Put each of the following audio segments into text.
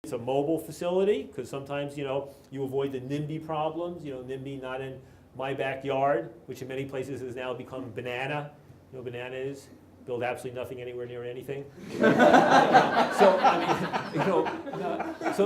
It's a mobile facility, because sometimes, you avoid the NIMBY problems. NIMBY not in my backyard, which in many places has now become banana. You know what banana is? Build absolutely nothing anywhere near anything. So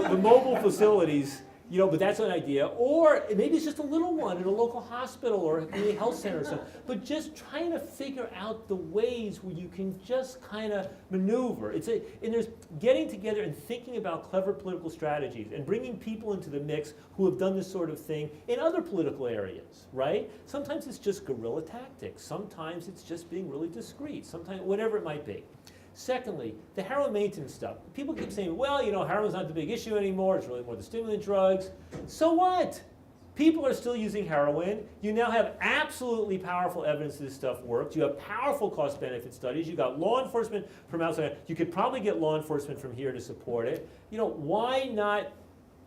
the mobile facilities, but that's an idea. Or maybe it's just a little one in a local hospital or a community health center or something. But just trying to figure out the ways where you can just kind of maneuver. And there's getting together and thinking about clever political strategies and bringing people into the mix who have done this sort of thing in other political areas, right? Sometimes it's just guerrilla tactics. Sometimes it's just being really discreet. Sometimes whatever it might be. Secondly, the heroin maintenance stuff. People keep saying, well, heroin's not the big issue anymore. It's really more the stimulant drugs. So what? People are still using heroin. You now have absolutely powerful evidence that this stuff works. You have powerful cost-benefit studies. You've got law enforcement from outside. You could probably get law enforcement from here to support it. Why not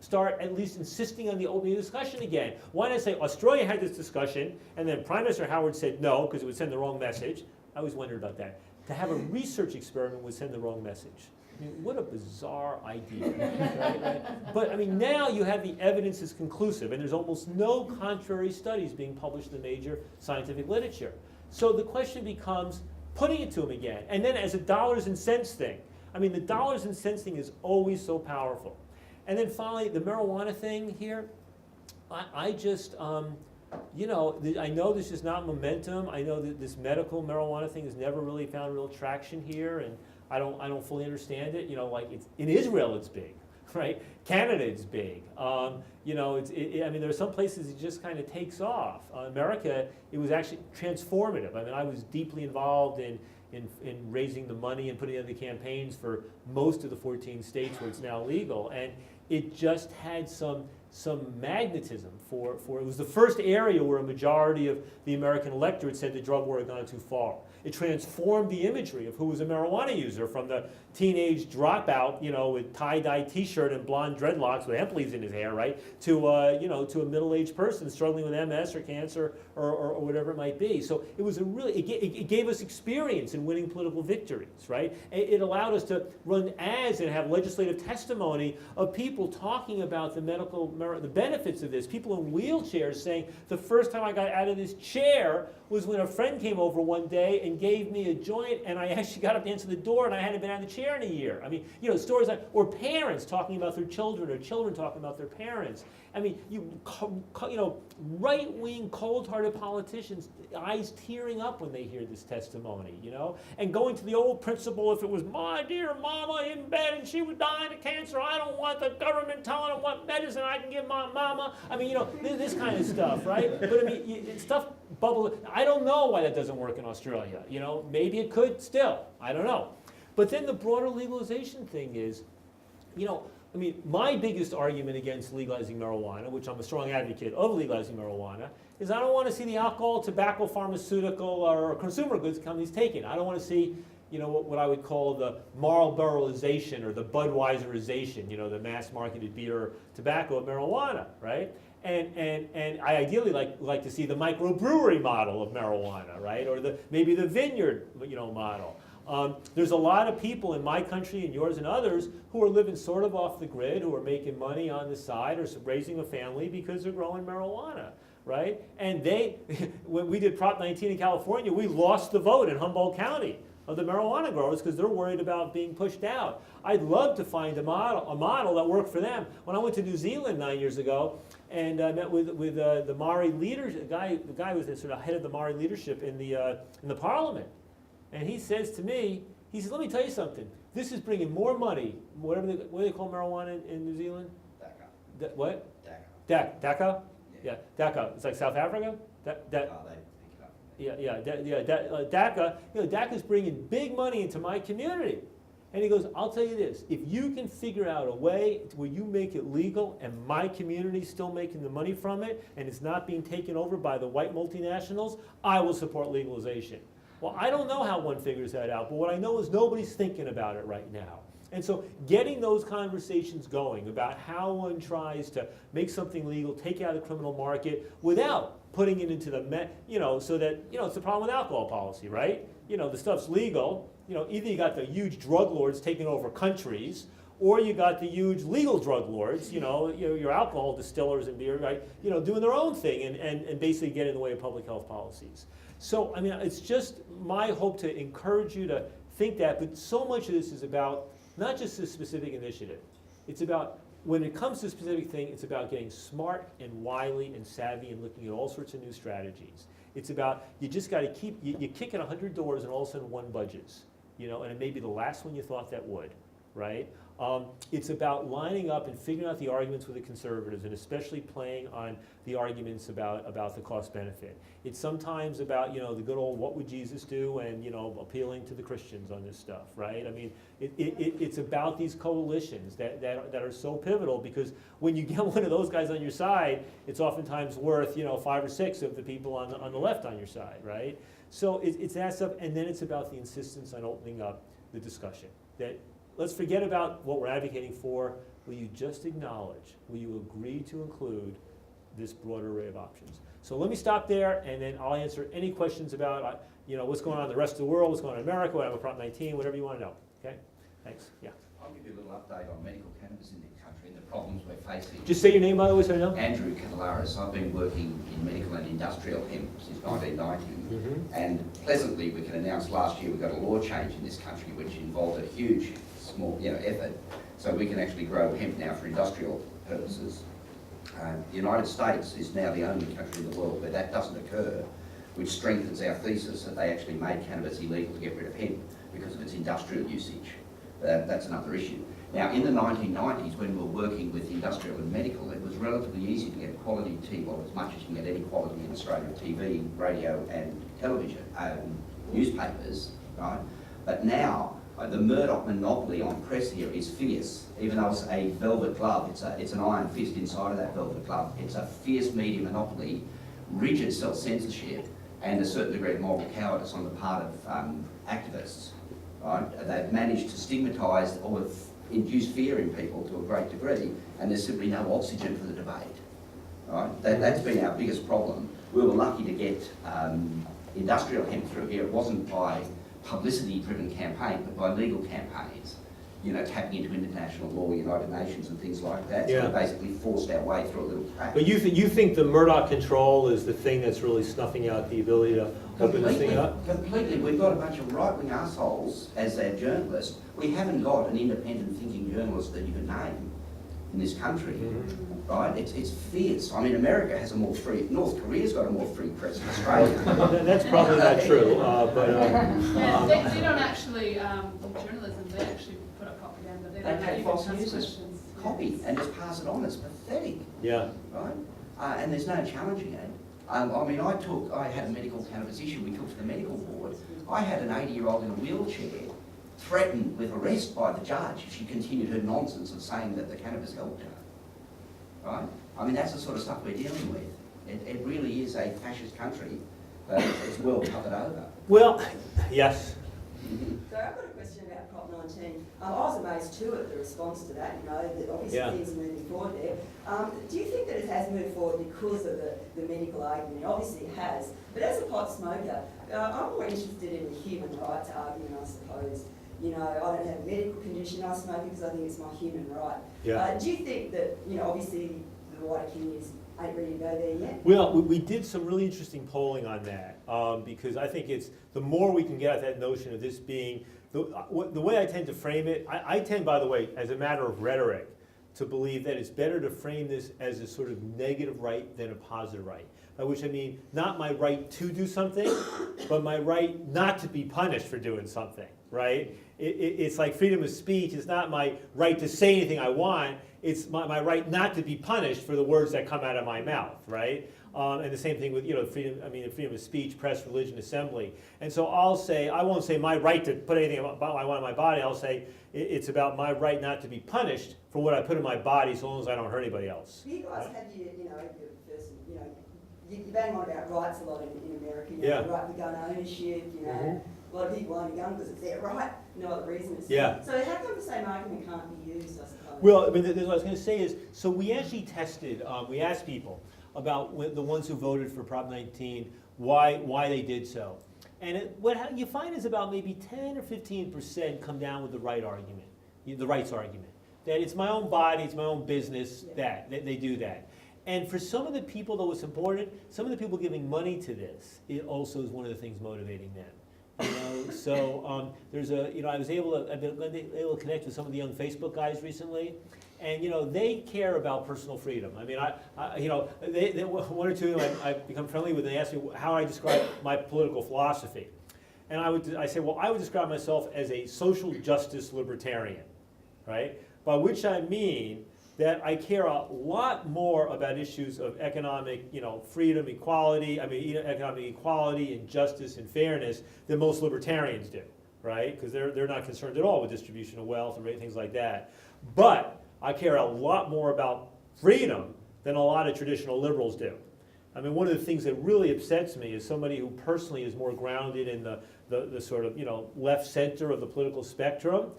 start at least insisting on the open discussion again? Why not say Australia had this discussion, and then Prime Minister Howard said no, because it would send the wrong message. I always wondered about that. To have a research experiment would send the wrong message. What a bizarre idea, right? But now you have the evidence is conclusive, and there's almost no contrary studies being published in the major scientific literature. So the question becomes putting it to them again, and then as a dollars and cents thing. The dollars and cents thing is always so powerful. And then finally, the marijuana thing here, I just, I know this is not momentum. I know that this medical marijuana thing has never really found real traction here, and I don't fully understand it. In Israel it's big, right? Canada it's big. There are some places it just kind of takes off. America, it was actually transformative. I was deeply involved in raising the money and putting together the campaigns for most of the 14 states where it's now legal, and it just had some magnetism for it was the first area where a majority of the American electorate said the drug war had gone too far. It transformed the imagery of who was a marijuana user from the teenage dropout, with tie-dye T-shirt and blonde dreadlocks with hemp leaves in his hair, right, to a middle-aged person struggling with MS or cancer or whatever it might be. So it was it gave us experience in winning political victories, right? It allowed us to run ads and have legislative testimony of people talking about the benefits of this. People in wheelchairs saying, the first time I got out of this chair was when a friend came over one day and gave me a joint, and I actually got up to answer the door, and I hadn't been out of the chair in a year. Stories like, or parents talking about their children, or children talking about their parents. Right-wing, cold-hearted politicians, eyes tearing up when they hear this testimony, and going to the old principle, if it was my dear mama in bed and she was dying of cancer, I don't want the government telling them what medicine I can give my mama. This kind of stuff, right? But stuff bubbles. I don't know why that doesn't work in Australia. Maybe it could still. I don't know. But then the broader legalization thing is, my biggest argument against legalizing marijuana, which I'm a strong advocate of legalizing marijuana, is I don't want to see the alcohol, tobacco, pharmaceutical, or consumer goods companies taken. I don't want to see, what I would call the Marlboroization or the Budweiserization, the mass-marketed beer, tobacco, and marijuana, right? And I ideally like to see the microbrewery model of marijuana, right? Or maybe the vineyard, model. There's a lot of people in my country and yours and others who are living sort of off the grid, who are making money on the side or raising a family because they're growing marijuana, right? And when we did Prop 19 in California, we lost the vote in Humboldt County of the marijuana growers because they're worried about being pushed out. I'd love to find a model that worked for them. When I went to New Zealand 9 years ago and I met with the Maori leaders, the guy was the sort of head of the Maori leadership in the parliament. And he says to me, he says, let me tell you something. This is bringing more money, what do they call marijuana in New Zealand? Daka. What? Daka. Daka? Yeah, Daka. It's like South Africa? Daka. Daka's bringing big money into my community. And he goes, I'll tell you this, if you can figure out a way where you make it legal and my community's still making the money from it and it's not being taken over by the white multinationals, I will support legalization. Well, I don't know how one figures that out, but what I know is nobody's thinking about it right now. And so getting those conversations going about how one tries to make something legal, take it out of the criminal market without putting it into the, so that, it's the problem with alcohol policy, right? The stuff's legal, either you got the huge drug lords taking over countries, or you got the huge legal drug lords, your alcohol distillers and beer, right, doing their own thing and basically get in the way of public health policies. So, I mean, it's just my hope to encourage you to think that, but so much of this is about not just a specific initiative. It's about, when it comes to a specific thing, it's about getting smart and wily and savvy and looking at all sorts of new strategies. It's about, you just got to keep, you kick in 100 doors and all of a sudden one budges, and it may be the last one you thought that would, right? It's about lining up and figuring out the arguments with the conservatives, and especially playing on the arguments about the cost benefit. It's sometimes about the good old what would Jesus do, and appealing to the Christians on this stuff, right? I mean, it's about these coalitions that are so pivotal, because when you get one of those guys on your side, it's oftentimes worth 5 or 6 of the people on the left on your side, right? So it's that stuff, and then it's about the insistence on opening up the discussion. That let's forget about what we're advocating for. Will you just acknowledge, will you agree to include this broader array of options? So let me stop there, and then I'll answer any questions about what's going on in the rest of the world, what's going on in America, whatever, Prop 19, whatever you want to know. Okay? Thanks. Yeah. I'll give you a little update on medical cannabis in the country and the problems we're facing. Just say your name, by the way, so I know. Andrew Catalaris. I've been working in medical and industrial hemp since 1990. And pleasantly, we can announce last year we got a law change in this country which involved a huge, small effort. So we can actually grow hemp now for industrial purposes. The United States is now the only country in the world where that doesn't occur, which strengthens our thesis that they actually made cannabis illegal to get rid of hemp because of its industrial usage. That's another issue. Now, in the 1990s, when we were working with industrial and medical, it was relatively easy to get quality TV, or as much as you can get any quality in Australia, TV, radio and television, newspapers, right? But now, the Murdoch monopoly on press here is fierce. Even though it's a velvet glove, it's an iron fist inside of that velvet glove. It's a fierce media monopoly, rigid self-censorship, and a certain degree of moral cowardice on the part of activists. Right? They've managed to stigmatise or induce fear in people to a great degree, and there's simply no oxygen for the debate. Right? That's been our biggest problem. We were lucky to get industrial hemp through here. It wasn't by publicity-driven campaign, but by legal campaigns, tapping into international law, United Nations and things like that. Yeah. So we basically forced our way through a little crack. But you think the Murdoch control is the thing that's really snuffing out the ability to open this thing up? Completely. We've got a bunch of right-wing assholes as our journalists. We haven't got an independent thinking journalist that you can name in this country, right? It's fierce. I mean, America has a more free, North Korea's got a more free press than Australia. That's probably not true, Yeah, they don't actually, in journalism, they actually put up propaganda. They don't take even false ask news as questions. copy and just pass it on. It's pathetic, yeah. right? And there's no challenging it. I mean, I had a medical cannabis issue we took to the medical board. I had an 80-year-old in a wheelchair threatened with arrest by the judge if she continued her nonsense of saying that the cannabis helped her. Right? I mean, that's the sort of stuff we're dealing with. It really is a fascist country, but it's well covered over. Well, yes. So I've got a question about Prop 19. I was amazed too at the response to that, that obviously things are moving forward there. Do you think that it has moved forward because of the medical argument? It obviously has, but as a pot smoker, I'm more interested in the human rights argument, I suppose. I don't have a medical condition, I smoke because I think it's my human right. Yeah. Do you think that, obviously the wider communities ain't ready to go there yet? Well, we did some really interesting polling on that because I think it's the more we can get at that notion of this being, the way I tend to frame it, I tend, by the way, as a matter of rhetoric, to believe that it's better to frame this as a sort of negative right than a positive right. By which I mean not my right to do something, but my right not to be punished for doing something, right? It's like freedom of speech. It's not my right to say anything I want. It's my right not to be punished for the words that come out of my mouth, right? And the same thing with freedom of speech, press, religion, assembly. And so I'll say, I won't say my right to put anything about I want in my body. I'll say it's about my right not to be punished for what I put in my body, so long as I don't hurt anybody else. You guys have your person, you bang on about rights a lot in America. Yeah. Right to gun ownership. A lot of people own a gun because it's their right. No other reason. Yeah. So how come the same argument can't be used? I suppose. Well, I mean, what I was going to say is, so we actually tested. We asked people about the ones who voted for Prop 19, why they did so, and what you find is about maybe 10 or 15% come down with the right argument, the rights argument. that it's my own body, it's my own business, that they do that. And for some of the people, though, it's important, some of the people giving money to this, it also is one of the things motivating them. You know, so there's a, you know, I've been able to connect with some of the young Facebook guys recently, and you know, they care about personal freedom. I mean, you know, they one or two of them I've become friendly with, and they ask me how I describe my political philosophy. And I say, well, I would describe myself as a social justice libertarian, right? By which I mean that I care a lot more about issues of economic, you know, freedom, equality, economic equality and justice and fairness than most libertarians do, right? Because they're not concerned at all with distribution of wealth and things like that. But I care a lot more about freedom than a lot of traditional liberals do. I mean, one of the things that really upsets me is somebody who personally is more grounded in the sort of, you know, left center of the political spectrum.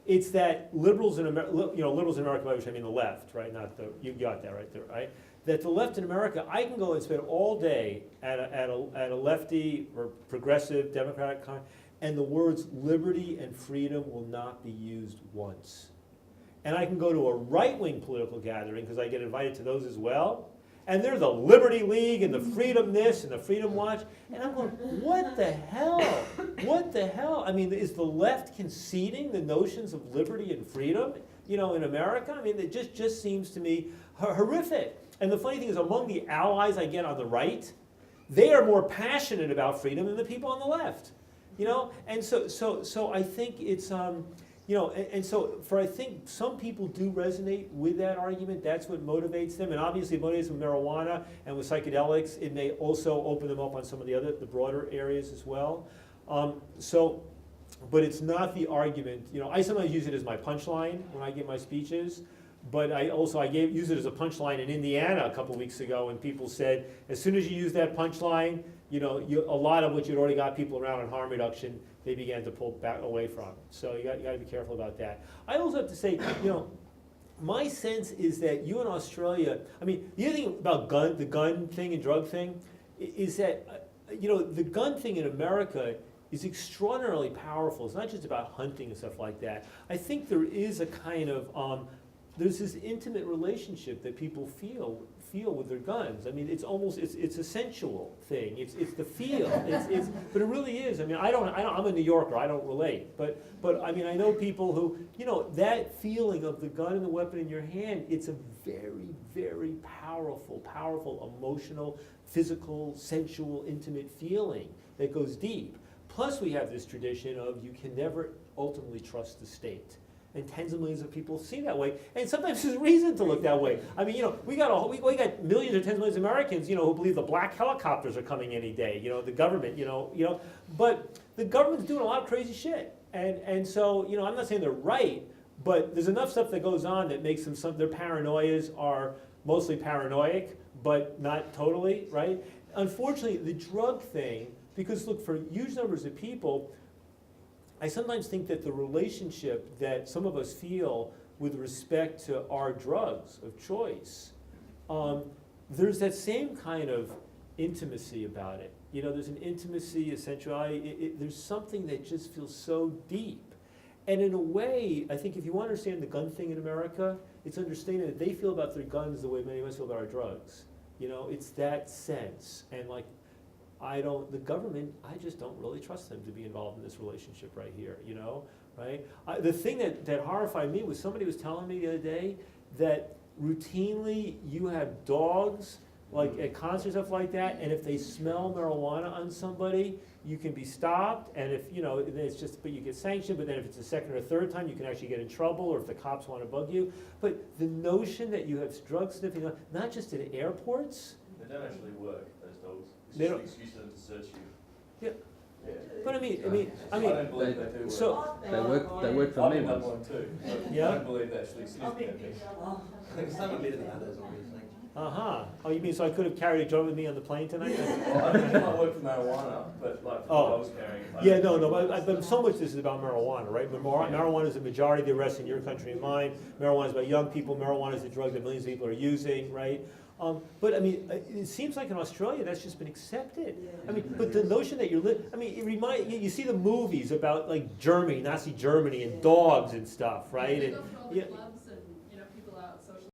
It's that liberals in America, you know, liberals in America, by which I mean the left, right? Not the, you got that right there, right? That the left in America, I can go and spend all day at a lefty or progressive Democratic and the words liberty and freedom will not be used once. And I can go to a right-wing political gathering, because I get invited to those as well, and they're the Liberty League and the Freedom this and the Freedom Watch, and I'm going, what the hell? What the hell? I mean, is the left conceding the notions of liberty and freedom, you know, in America? I mean, it just seems to me horrific. And the funny thing is, among the allies I get on the right, they are more passionate about freedom than the people on the left, you know? And so I think it's, you know, and so I think some people do resonate with that argument. That's what motivates them, and obviously it motivates them with marijuana and with psychedelics. It may also open them up on some of the broader areas as well. But it's not the argument. You know, I sometimes use it as my punchline when I give my speeches. But I use it as a punchline in Indiana a couple weeks ago, and people said, as soon as you use that punchline, you know, a lot of what you'd already got people around on harm reduction, they began to pull back away from. So you got to be careful about that. I also have to say, you know, my sense is that you in Australia, I mean, the other thing about the gun thing and drug thing is that, you know, the gun thing in America is extraordinarily powerful. It's not just about hunting and stuff like that. I think there is a kind of, there's this intimate relationship that people feel with their guns. I mean, it's a sensual thing. It's the feel. But it really is. I mean, I'm a New Yorker. I don't relate. But I mean, I know people who, you know, that feeling of the gun and the weapon in your hand. It's a very, very powerful, emotional, physical, sensual, intimate feeling that goes deep. Plus, we have this tradition of you can never ultimately trust the state. And tens of millions of people see that way, and sometimes there's reason to look that way. I mean, you know, we got millions or tens of millions of Americans, you know, who believe the black helicopters are coming any day. You know, the government, you know, but the government's doing a lot of crazy shit, and so, you know, I'm not saying they're right, but there's enough stuff that goes on that makes them their paranoias are mostly paranoid, but not totally right. Unfortunately, the drug thing, because look, for huge numbers of people, I sometimes think that the relationship that some of us feel with respect to our drugs of choice, there's that same kind of intimacy about it. You know, there's an intimacy, a sensuality, there's something that just feels so deep. And in a way, I think if you want to understand the gun thing in America, it's understanding that they feel about their guns the way many of us feel about our drugs. You know, it's that sense. And like, the government, I just don't really trust them to be involved in this relationship right here, you know, right? The thing that horrified me was somebody was telling me the other day that routinely you have dogs, like at concerts, stuff like that, and if they smell marijuana on somebody, you can be stopped, and if, you know, but you get sanctioned, but then if it's a second or third time, you can actually get in trouble, or if the cops want to bug you. But the notion that you have drug sniffing, not just at airports. They don't actually work, those dogs. They It's don't- just an excuse for them to search you. Yeah. Yeah. But I mean, I don't believe they do work. so, They work for I've me been done once. one too. But Yeah? I don't believe they actually sniff me. Some are better than others, obviously. Oh, you mean so I could have carried a drug with me on the plane tonight? I don't think it might work for marijuana, but like for Oh. what I was carrying. I Yeah, don't no, think but so much this is about marijuana, right? Marijuana is the majority of the arrests in your country and mine. Marijuana is about young people. Marijuana is the drug that millions of people are using, right? But I mean, it seems like in Australia that's just been accepted. I mean, but the notion that you see the movies about like Germany, Nazi Germany, and dogs and stuff, right? They And go for all the yeah, clubs